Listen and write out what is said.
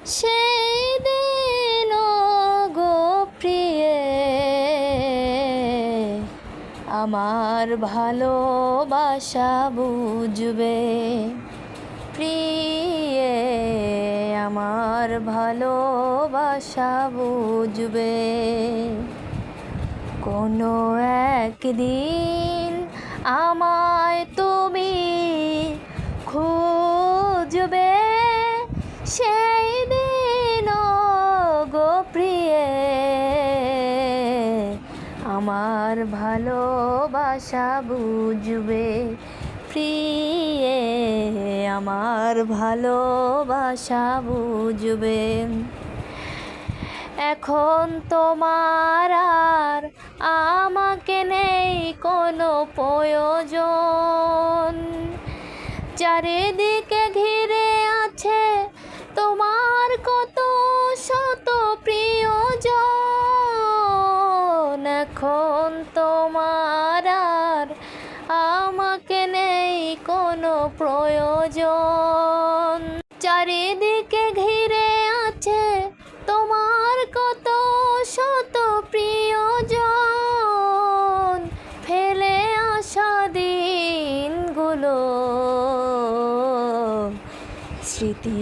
সেই দিন গো প্রিয়ে আমার ভালোবাসা বুঝবে, প্রিয়ে আমার ভালোবাসা বুঝবে। কোনো একদিন আমায় তুমি খুঁজবে, সেই দিন গো প্রিয়ে আমার ভালোবাসা বুঝবে, প্রিয়ে আমার ভালোবাসা বুঝবে। এখন তোমার আর আমাকে নেই কোনো প্রয়োজন, চারিদিকে ঘিরে আছে তোমার কত শত প্রিয়জন। এখন তোমার আর আমাকে নেই কোনো প্রয়োজন, চারিদিকে ঘিরে আছে তোমার কত শত প্রিয়জন। ফেলে আসা দিনগুলো স্মৃতি